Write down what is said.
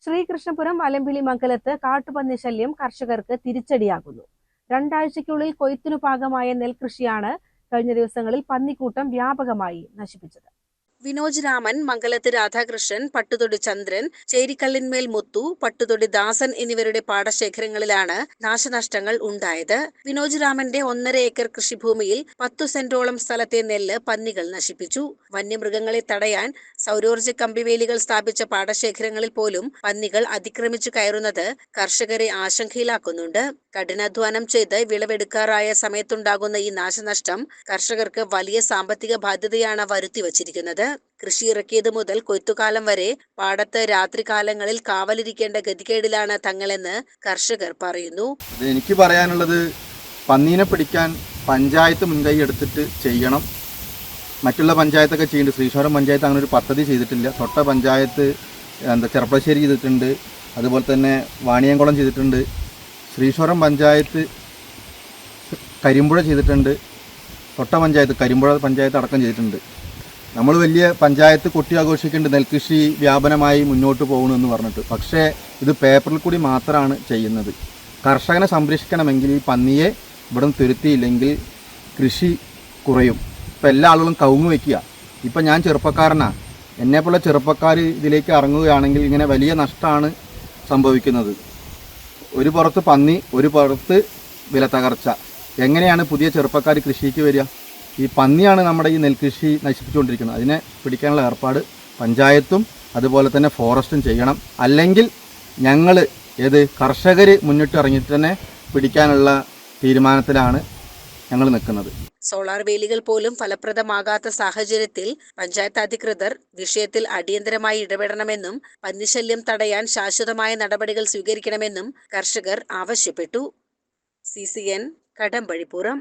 ശ്രീകൃഷ്ണപുരം വലമ്പിലി മംഗലത്ത് കാട്ടുപന്നി ശല്യം കർഷകർക്ക് തിരിച്ചടിയാകുന്നു. 2 ആഴ്ചയ്ക്കുള്ളിൽ കൊയ്ത്തിനു പാകമായ നെൽകൃഷിയാണ് കഴിഞ്ഞ ദിവസങ്ങളിൽ പന്നിക്കൂട്ടം വ്യാപകമായി നശിപ്പിച്ചത്. വിനോജ് രാമൻ, മംഗലത്ത് രാധാകൃഷ്ണൻ, പട്ടുതൊടി ചന്ദ്രൻ, ചേരിക്കല്ലിന്മേൽ മുത്തു, പട്ടുതൊടി ദാസൻ എന്നിവരുടെ പാടശേഖരങ്ങളിലാണ് നാശനഷ്ടങ്ങൾ ഉണ്ടായത്. വിനോജ് രാമന്റെ 1.5 ഏക്കർ കൃഷിഭൂമിയിൽ 10 സെന്റോളം സ്ഥലത്തെ നെല്ല് പന്നികൾ നശിപ്പിച്ചു. വന്യമൃഗങ്ങളെ തടയാൻ സൗരോർജ്ജ കമ്പിവേലികൾ സ്ഥാപിച്ച പാടശേഖരങ്ങളിൽ പോലും പന്നികൾ അതിക്രമിച്ചു കയറുന്നത് കർഷകരെ ആശങ്കയിലാക്കുന്നുണ്ട്. കഠിനാധ്വാനം ചെയ്ത് വിളവെടുക്കാറായ സമയത്തുണ്ടാകുന്ന ഈ നാശനഷ്ടം കർഷകർക്ക് വലിയ സാമ്പത്തിക ബാധ്യതയാണ് വരുത്തിവച്ചിരിക്കുന്നത്. കൃഷി ഇറക്കിയത് മുതൽ കൊയ്ത്തുകാലം വരെ പാടത്ത് രാത്രികാലങ്ങളിൽ കാവലിരിക്കേണ്ട ഗതികേടിലാണ് തങ്ങളെന്ന് കർഷകർ പറയുന്നു. എനിക്ക് പറയാനുള്ളത്, പന്നീനെ പിടിക്കാൻ പഞ്ചായത്ത് മുൻകൈ എടുത്തിട്ട് ചെയ്യണം. മറ്റുള്ള പഞ്ചായത്തൊക്കെ ചെയ്യുന്നുണ്ട്. ശ്രീശോരം പഞ്ചായത്ത് അങ്ങനെ ഒരു പദ്ധതി ചെയ്തിട്ടില്ല. തൊട്ട പഞ്ചായത്ത് ചെർപ്പളശ്ശേരി ചെയ്തിട്ടുണ്ട്, അതുപോലെ തന്നെ വാണിയംകുളം ചെയ്തിട്ടുണ്ട്. ശ്രീശോരം പഞ്ചായത്ത് കരിമ്പുഴ ചെയ്തിട്ടുണ്ട്, തൊട്ട പഞ്ചായത്ത് കരിമ്പുഴ പഞ്ചായത്ത് അടക്കം ചെയ്തിട്ടുണ്ട്. നമ്മൾ വലിയ പഞ്ചായത്ത് കൊട്ടി ആഘോഷിക്കേണ്ട നെൽകൃഷി വ്യാപനമായി മുന്നോട്ട് പോകണമെന്ന് പറഞ്ഞിട്ട്, പക്ഷേ ഇത് പേപ്പറിൽ കൂടി മാത്രമാണ് ചെയ്യുന്നത്. കർഷകനെ സംരക്ഷിക്കണമെങ്കിൽ ഈ പന്നിയെ ഇവിടെ നിന്ന് തുരുത്തിയില്ലെങ്കിൽ കൃഷി കുറയും. ഇപ്പം എല്ലാ ആളുകളും കവുങ്ങ് വയ്ക്കുക. ഇപ്പം ഞാൻ ചെറുപ്പക്കാരനാണ്, എന്നെപ്പോലെ ചെറുപ്പക്കാർ ഇതിലേക്ക് ഇറങ്ങുകയാണെങ്കിൽ ഇങ്ങനെ വലിയ നഷ്ടമാണ് സംഭവിക്കുന്നത്. ഒരു പുറത്ത് പന്നി, ഒരു പുറത്ത് വില തകർച്ച. എങ്ങനെയാണ് പുതിയ ചെറുപ്പക്കാർ കൃഷിക്ക് വരിക? ഈ പന്നിയാണ് നമ്മുടെ ഈ നെൽകൃഷി നശിപ്പിച്ചുകൊണ്ടിരിക്കുന്നത്. അതിനെ പിടിക്കാനുള്ള ഏർപ്പാട് പഞ്ചായത്തും അതുപോലെ തന്നെ ഫോറസ്റ്റും ചെയ്യണം. അല്ലെങ്കിൽ ഞങ്ങൾ കർഷകർ മുന്നിട്ട് ഇറങ്ങിയിട്ട് തന്നെ പിടിക്കാനുള്ള തീരുമാനത്തിലാണ് ഞങ്ങൾ നിൽക്കുന്നത്. സോളാർ വേലികൾ പോലും ഫലപ്രദമാകാത്ത സാഹചര്യത്തിൽ പഞ്ചായത്ത് അധികൃതർ വിഷയത്തിൽ അടിയന്തരമായി ഇടപെടണമെന്നും പന്നിശല്യം തടയാൻ ശാശ്വതമായ നടപടികൾ സ്വീകരിക്കണമെന്നും കർഷകർ ആവശ്യപ്പെട്ടു. CCN കടമ്പഴിപ്പുറം.